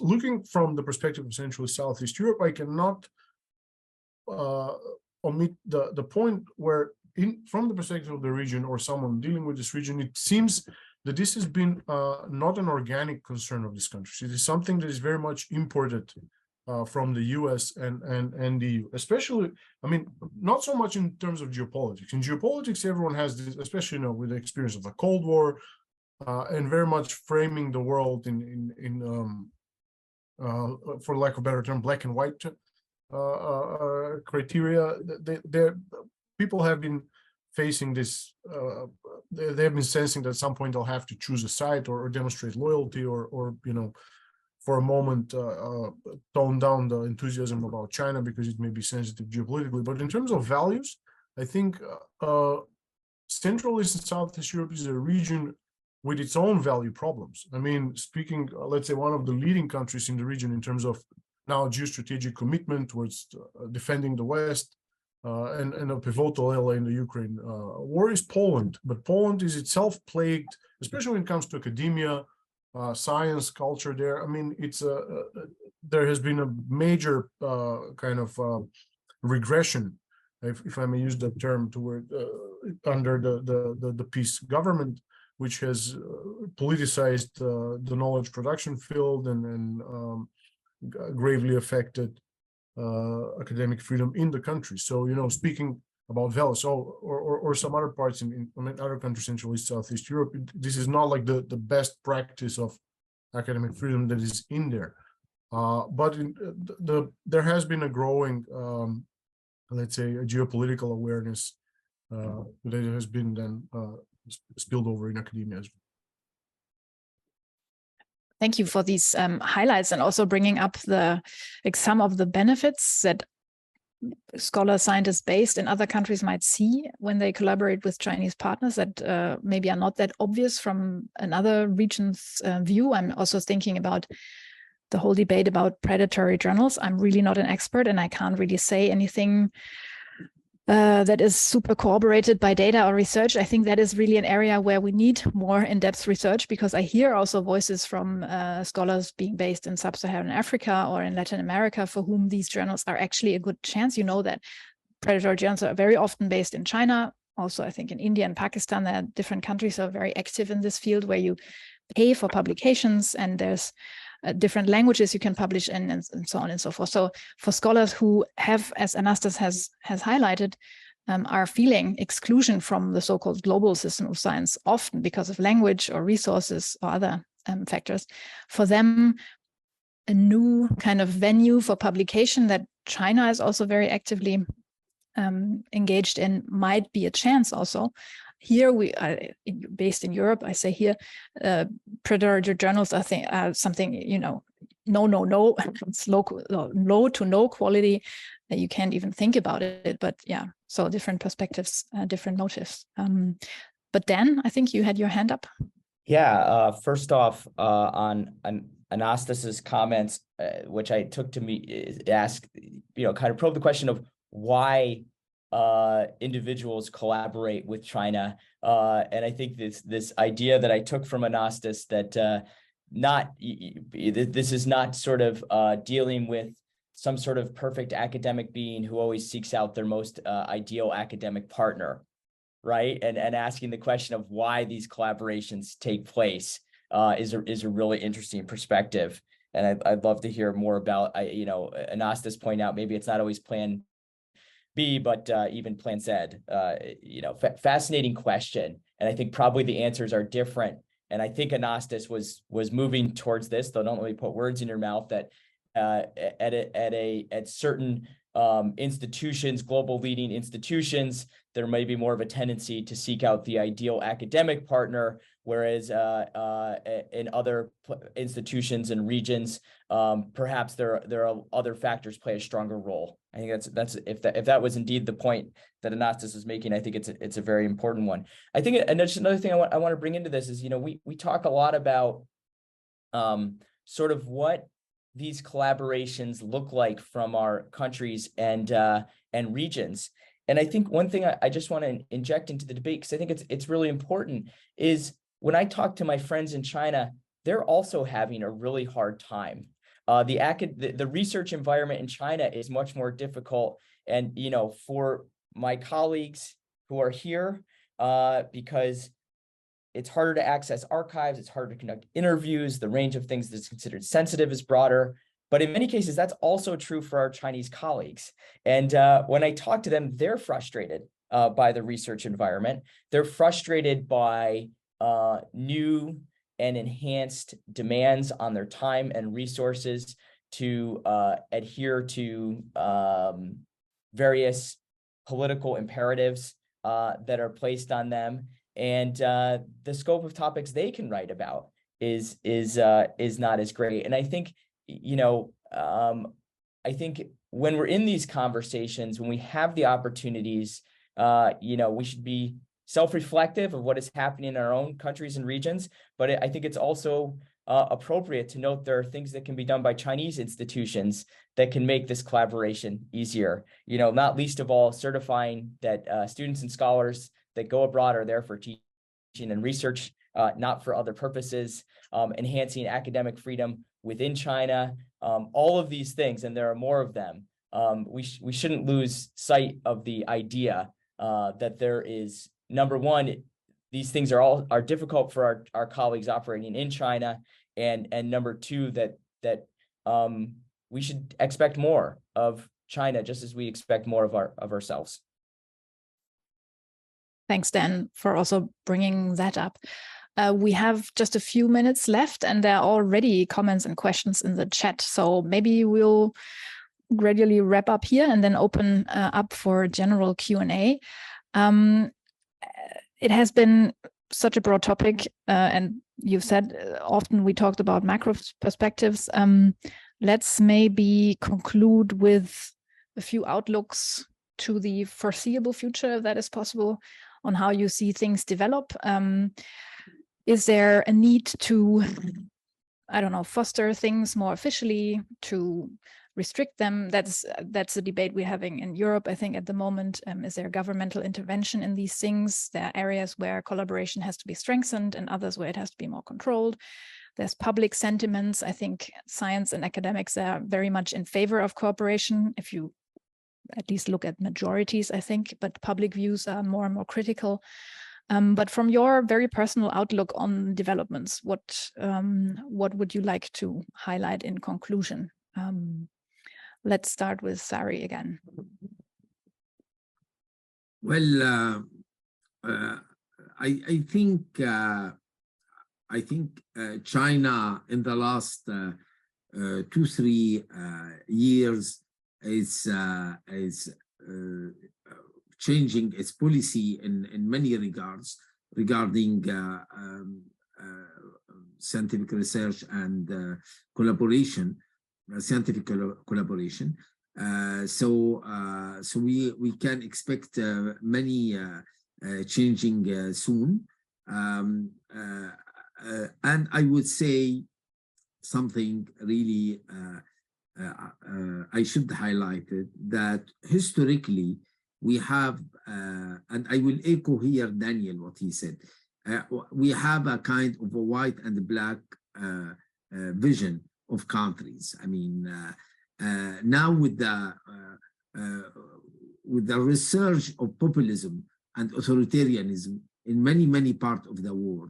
looking from the perspective of Central Southeast Europe, I cannot omit the point where, from the perspective of the region or someone dealing with this region, it seems that this has been not an organic concern of these countries. It is something that is very much imported from the US and the EU, especially, I mean, not so much in terms of geopolitics. In geopolitics, everyone has this, especially, you know, with the experience of the Cold War, and very much framing the world in for lack of a better term, black and white criteria. People have been facing this. They have been sensing that at some point they'll have to choose a side or demonstrate loyalty, or you know, for a moment tone down the enthusiasm about China because it may be sensitive geopolitically. But in terms of values, I think Central East and Southeast Europe is a region with its own value problems. I mean, speaking, let's say, one of the leading countries in the region in terms of now geostrategic commitment towards defending the West, and a pivotal ally in the Ukraine war is Poland. But Poland is itself plagued, especially when it comes to academia, science, culture there. I mean, it's there has been a major kind of regression, if I may use that term, toward under the peace government, which has politicized the knowledge production field and gravely affected academic freedom in the country. So, you know, speaking about values, or some other parts in other countries, Central East, Southeast Europe, this is not like the best practice of academic freedom that is in there. But there has been a growing, let's say, a geopolitical awareness that has been then spilled over in academia as well. Thank you for these highlights, and also bringing up some of the benefits that scholars, scientists based in other countries might see when they collaborate with Chinese partners that maybe are not that obvious from another region's view. I'm also thinking about the whole debate about predatory journals. I'm really not an expert, and I can't really say anything that is super corroborated by data or research. I think that is really an area where we need more in-depth research, because I hear also voices from scholars being based in sub-Saharan Africa or in Latin America for whom these journals are actually a good chance. You know that predatory journals are very often based in China. Also, I think in India and Pakistan, there are different countries that are very active in this field where you pay for publications, and there's different languages you can publish in, and so on and so forth. So for scholars who have, as Anastas has highlighted, are feeling exclusion from the so-called global system of science, often because of language or resources or other factors, for them, a new kind of venue for publication that China is also very actively engaged in might be a chance also. Here we are based in Europe. I say here, predatory journals are something, you know, no, it's low to no quality. You can't even think about it. But yeah, so different perspectives, different motives. But Dan, I think you had your hand up. Yeah. First off, on Anastas's comments, which I took to me, ask, you know, kind of probe the question of why individuals collaborate with China, and I think this idea that I took from Anastas that this is not sort of dealing with some sort of perfect academic being who always seeks out their most ideal academic partner, right? And asking the question of why these collaborations take place is a really interesting perspective, and I'd love to hear more about. You know, Anastas point out maybe it's not always plan B, but even plan Z. You know, fascinating question, and I think probably the answers are different. And I think Anastas was moving towards this, though don't let me put words in your mouth, that at certain institutions, global leading institutions, there may be more of a tendency to seek out the ideal academic partner, whereas in other institutions and regions, perhaps there are other factors play a stronger role. I think that's if that was indeed the point that Anastas was making, I think it's a very important one. I think, and there's another thing I want to bring into this is, you know, we talk a lot about sort of what these collaborations look like from our countries and regions. And I think one thing I just want to inject into the debate, because I think it's really important, is when I talk to my friends in China, they're also having a really hard time. The research environment in China is much more difficult And, for my colleagues who are here, because it's harder to access archives, it's harder to conduct interviews, the range of things that's considered sensitive is broader. But in many cases, that's also true for our Chinese colleagues. And when I talk to them, they're frustrated by the research environment. They're frustrated by new and enhanced demands on their time and resources to adhere to various political imperatives that are placed on them. And the scope of topics they can write about is not as great. And I think, I think when we're in these conversations, when we have the opportunities, we should be self-reflective of what is happening in our own countries and regions. But I think it's also appropriate to note there are things that can be done by Chinese institutions that can make this collaboration easier. Not least of all, certifying that students and scholars that go abroad are there for teaching and research, not for other purposes, enhancing academic freedom within China, all of these things, and there are more of them. We shouldn't lose sight of the idea that there is, number one, these things are difficult for our colleagues operating in China, and number two, that we should expect more of China just as we expect more of ourselves. Thanks, Dan, for also bringing that up. We have just a few minutes left, and there are already comments and questions in the chat. So maybe we'll gradually wrap up here and then open up for general Q&A. It has been such a broad topic, and you've said often we talked about macro perspectives. Let's maybe conclude with a few outlooks to the foreseeable future, if that is possible, on how you see things develop. Is there a need to, foster things more officially, to restrict them? That's a debate we're having in Europe, I think, at the moment. Is there governmental intervention in these things? There are areas where collaboration has to be strengthened and others where it has to be more controlled. There's public sentiments. I think science and academics are very much in favor of cooperation, if you at least look at majorities, I think, but public views are more and more critical. But from your very personal outlook on developments, what would you like to highlight in conclusion? Let's start with Sari again. Well, I think China in the last 2-3 years is changing its policy in many regards regarding scientific research and collaboration, scientific collaboration. So we can expect many changing soon. And I would say something really I should highlight it, that historically we have, and I will echo here Daniel what he said, we have a kind of a white and black vision of countries. I mean, now with the resurge of populism and authoritarianism in many parts of the world,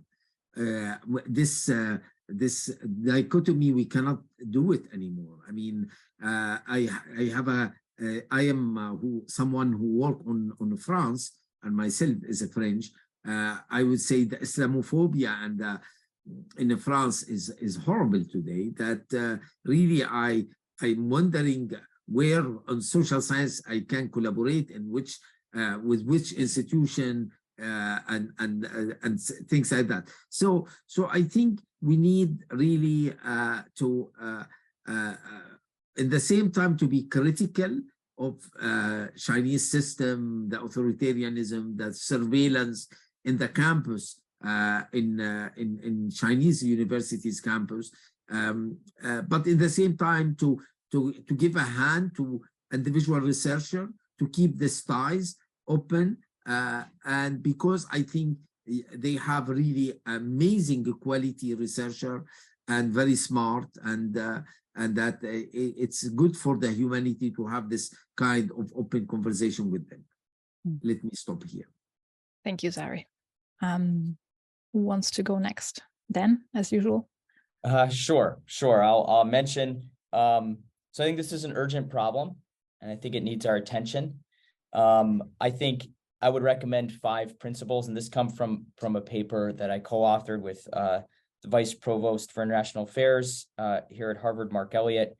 this dichotomy, we cannot do it anymore. I mean, I am someone who worked on France, and myself is a French. I would say the Islamophobia and in France is horrible today. That really I'm wondering where on social science I can collaborate, and which with which institution and things like that. So I think we need really to in the same time to be critical of Chinese system, the authoritarianism, the surveillance in the campus, in Chinese universities campus, but in the same time to give a hand to individual researcher to keep the ties open, and because I think they have really amazing quality researcher and very smart, and and that it's good for the humanity to have this kind of open conversation with them. Let me stop here. Thank you, Sari. Who wants to go next? Dan, as usual. Sure. I'll mention. So I think this is an urgent problem, and I think it needs our attention. I think I would recommend 5 principles, and this comes from a paper that I co-authored with the Vice Provost for International Affairs here at Harvard, Mark Elliott.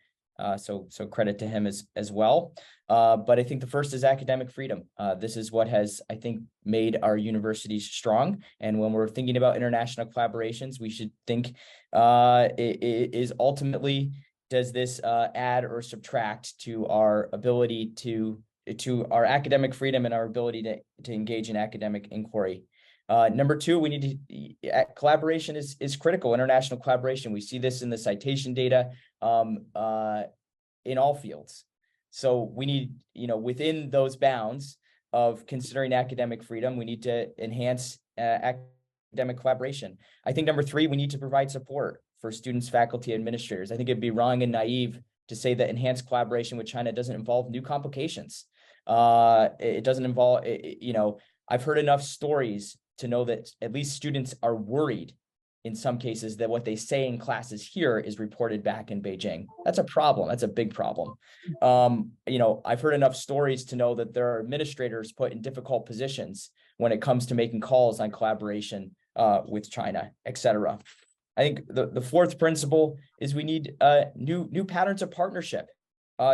So credit to him as well. But I think the first is academic freedom. This is what has, I think, made our universities strong. And when we're thinking about international collaborations, we should think it is ultimately, does this add or subtract to our ability to our academic freedom and our ability to engage in academic inquiry. Number 2, we need to, collaboration is critical, international collaboration. We see this in the citation data in all fields. So we need, within those bounds of considering academic freedom, we need to enhance academic collaboration. I think number 3, we need to provide support for students, faculty, administrators. I think it'd be wrong and naive to say that enhanced collaboration with China doesn't involve new complications. It doesn't involve, I've heard enough stories to know that at least students are worried in some cases that what they say in classes here is reported back in Beijing. That's a problem. That's a big problem. I've heard enough stories to know that there are administrators put in difficult positions when it comes to making calls on collaboration with China, et cetera. I think the 4th principle is we need new patterns of partnership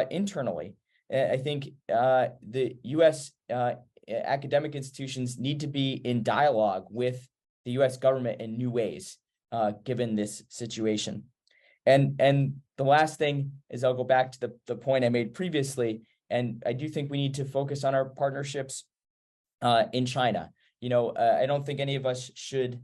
internally. I think the U.S. Academic institutions need to be in dialogue with the U.S. government in new ways, given this situation. And the last thing is, I'll go back to the point I made previously, and I do think we need to focus on our partnerships in China. I don't think any of us should.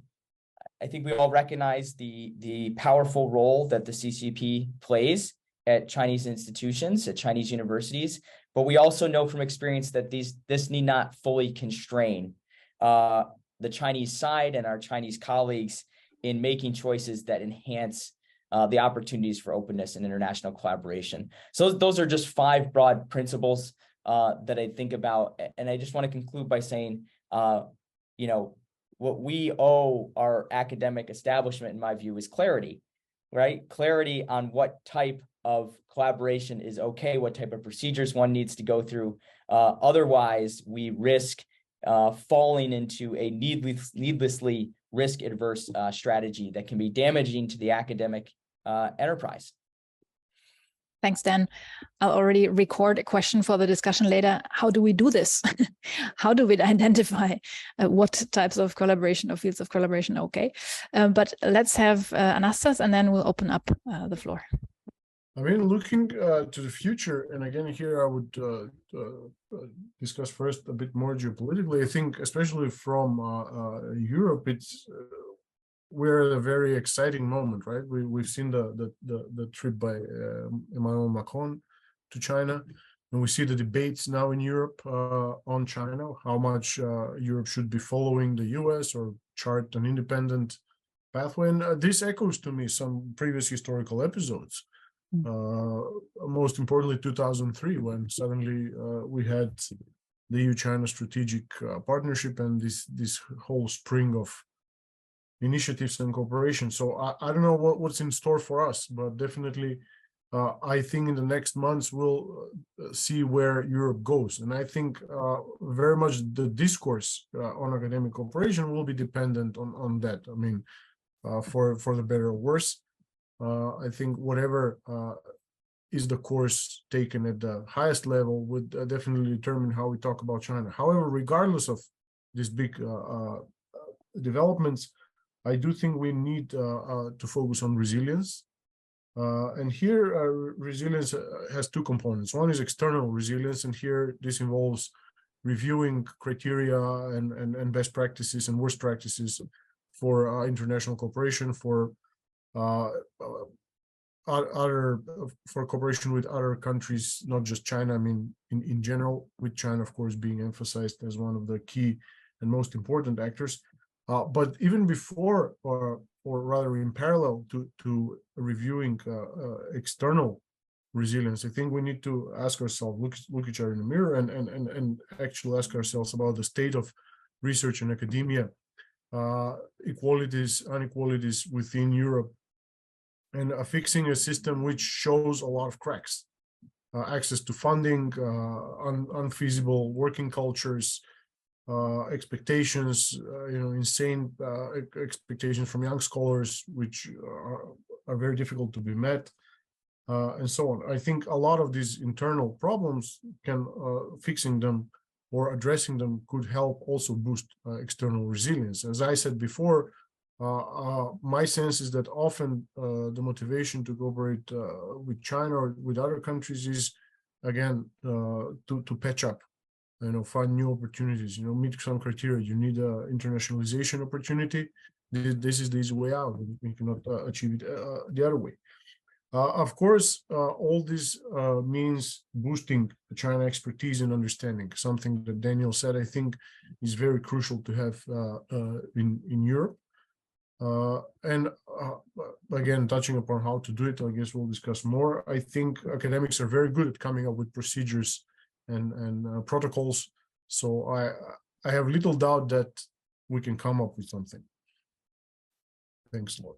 I think we all recognize the powerful role that the CCP plays at Chinese institutions, at Chinese universities, but we also know from experience that this need not fully constrain the Chinese side and our Chinese colleagues in making choices that enhance the opportunities for openness and international collaboration. So those are just 5 broad principles that I think about. And I just want to conclude by saying, what we owe our academic establishment, in my view, is clarity, right? Clarity on what type of collaboration is okay, what type of procedures one needs to go through. Otherwise, we risk falling into a needlessly risk-adverse strategy that can be damaging to the academic enterprise. Thanks, Dan. I'll already record a question for the discussion later. How do we do this? How do we identify what types of collaboration or fields of collaboration are okay? But let's have Anastas, and then we'll open up the floor. I mean, looking to the future, and again, here I would discuss first a bit more geopolitically. I think, especially from Europe, we're at a very exciting moment, right? We've seen the trip by Emmanuel Macron to China, and we see the debates now in Europe on China, how much Europe should be following the US or chart an independent pathway. And this echoes to me some previous historical episodes. Most importantly, 2003, when suddenly we had the EU-China strategic partnership and this whole spring of initiatives and cooperation. So I don't know what's in store for us, but definitely I think in the next months we'll see where Europe goes. And I think very much the discourse on academic cooperation will be dependent on that. I mean, for the better or worse. I think whatever is the course taken at the highest level would definitely determine how we talk about China. However, regardless of these big developments, I do think we need to focus on resilience. And here, resilience has 2 components. One is external resilience, and here this involves reviewing criteria and best practices and worst practices for international cooperation, for cooperation with other countries, not just China. I mean, in general, with China, of course, being emphasized as one of the key and most important actors. But even before or rather in parallel to reviewing external resilience, I think we need to ask ourselves, look each other in the mirror, and actually ask ourselves about the state of research and academia, equalities, inequalities within Europe, and fixing a system which shows a lot of cracks. Access to funding, unfeasible working cultures, expectations, insane expectations from young scholars, which are very difficult to be met, and so on. I think a lot of these internal problems fixing them or addressing them could help also boost external resilience. As I said before, my sense is that often the motivation to cooperate with China or with other countries is, again, to patch up, find new opportunities, meet some criteria. You need a internationalization opportunity. This is the easy way out. We cannot achieve it the other way. Of course, all this means boosting China expertise and understanding, something that Daniel said, I think, is very crucial to have in Europe. And again, touching upon how to do it, I guess we'll discuss more. I think academics are very good at coming up with procedures and protocols. So I have little doubt that we can come up with something. Thanks a lot.